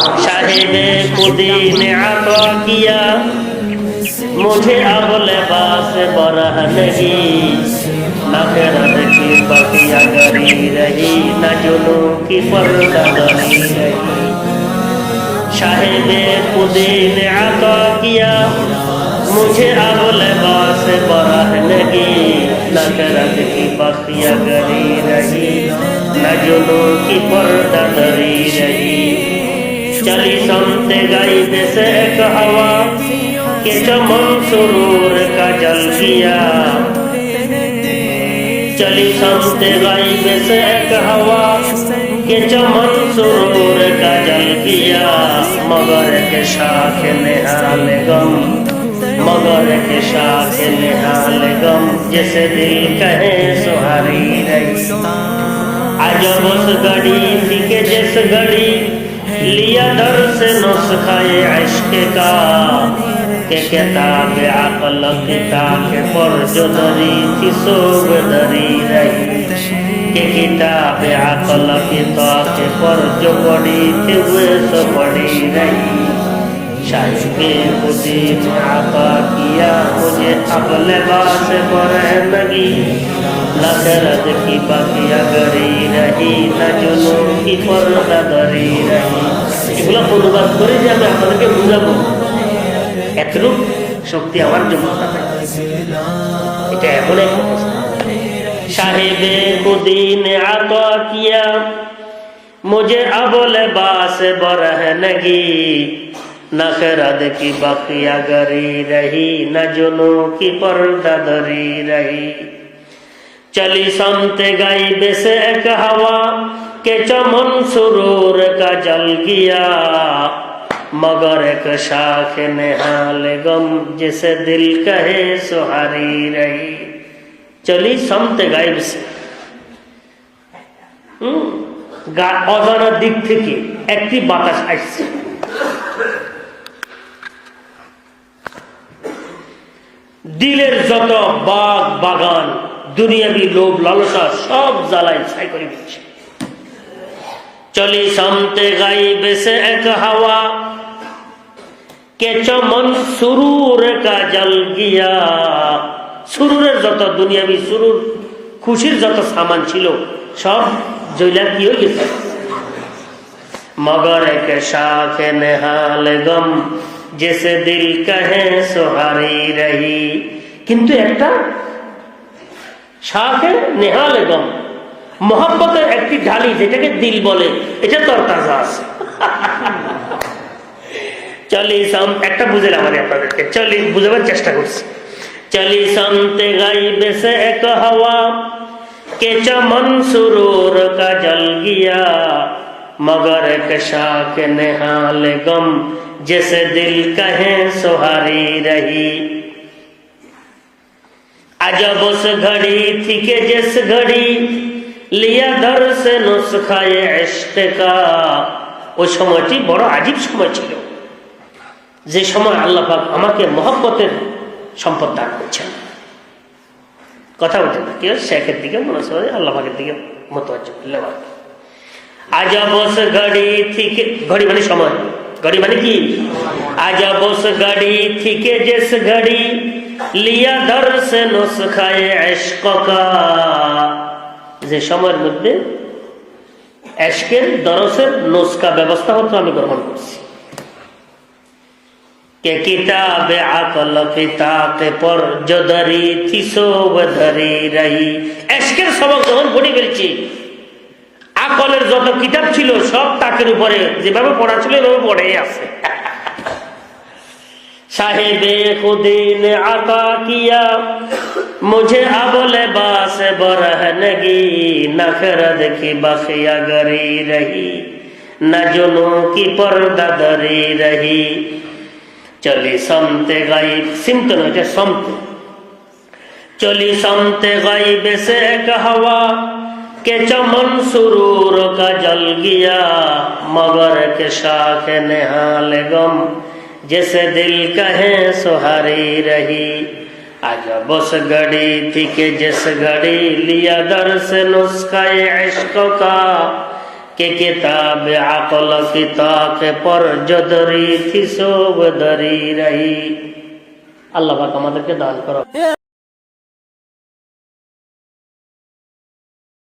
साहिबे खुदी ने अता किया मुझे अब लिबास बरहनगी न खैरत की बकिया गरी रही न जुनू की पर्दादरी रही साहिबे खुदी ने अता किया मुझे अब लिबास बरहनगी न खैरत की बकिया गरी रही न जुनू की पर्दादरी रही चली समते गई से एक हवा के चमन सुरूर का जल गया चली समते गई से एक हवा के चमन सुरूर का जल गया मगर के शाख निहाल गम मगर के शाख निहाल गम जैसे दिल कहे सुहारी रही आज उस घड़ी थी के जिस घड़ी लिया दर से नुस्खाए इश्क का के किताब अक़ल किताब पर जो दरी थी सोब दरी रही के किताब अक़ल किताब पर जो पड़ी थी वे सो पड़ी रही शायद खुदी ने आता किया मुझे अब लिबास बरहनगी न खैरत की बकिया गरी रही न जुनू की पर्दादरी रही এগুলো অনুবাদ করে যে আমি আপনাদেরকে বুঝাবো এতটুক শক্তি আমার যোগ্যতা নাই এটা এমন এক অবস্থা সাহেবে খুদি ने आता किया मुझे अब लिबास बरहनगी न खैरत की बकिया गरी रही न जुनू की पर्दादरी रही चली समते गई बेसे एक हवा के चमन सुरूर का जल गया मगर एक शाख निहाल गम जिसे दिल कहे सुहारी रही चली समते गई बेसे অজানা দিক থেকে একটি বাতাস আসছে দিলের যত বাগ বাগান দুনিয়াবি লোভ লালসা সব জ্বালায় ছাই করে দিচ্ছে चली समते गाइब से एक हवा के चमन सुरूर का जल गया सुरूरेर যত দুনিয়াবি সুরুর খুশির যত সামান ছিল সব জ্বলা কি হয়ে গেছে मगर एक शाख निहाल गम जैसे दिल कहे सुहारी रही किंतु একটা শাখে নিহাল গম मोहब्बतेर একটি ঢালি যেটাকে দিল বলে এটা তরতাজা আছে চলি সম একটা বুঝলাম আমি আপনাদেরকে চলি বুঝাবার চেষ্টা করছি চলি समते गाइब से एक हवा के चमन सुरूर का जल गया मगर एक शाख निहाल गम जैसे दिल कहे सुहारी रही अजब उस घड़ी थी के जिस घड़ी लिया दर से नुस्खाए इश्क का ওই সময়টি বড় আজীব সময় ছিল যে সময় আল্লাহ পাক আমাকে মহব্বতের সম্পদ দান করেছেন কথা বলতে কি শেখের দিকে মনে হয় আল্লাহ পাকের দিকে মুতাওয়াজ্জহ করলাম আজব উস ঘড়ি থি কে ঘড়ি মানে সময় ঘড়ি মানে কি আজব উস ঘড়ি থি কে জিস ঘড়ি লিয়া দর সে নুসখায়ে ইশক কা যে সময়ের মধ্যে ইশকের দরসের নুসখা ব্যবস্থা হতো আমি গ্রহণ করছি কে কিতাবে আকল কিতাবে পর जो धरी थी सो धरी रही ইশকের সবক যখন পড়ে ফেলছি আকলের যত কিতাব ছিল সব তাকের উপরে যেভাবে পড়া ছিল এভাবে পড়েই আছে साहिबे खुदी ने अता किया मुझे अब लिबास बरहनगी न खैरत की बकिया गरी रही न जुनू की पर्दादरी रही चली समते गाइब सिमत नहीं समते चली समते गाइब से एक हवा के चमन सुरूर का जल गया मगर के शाख निहाल गम जैसे दिल कहे सुहारी रही अजब उस घड़ी थी कि जिस घड़ी लिया दर से नुस्खाए इश्क का के किताब अकल की ताक पर जदरी थी सोब दरी रही। আল্লাহ পাক আমাদেরকে দান করো।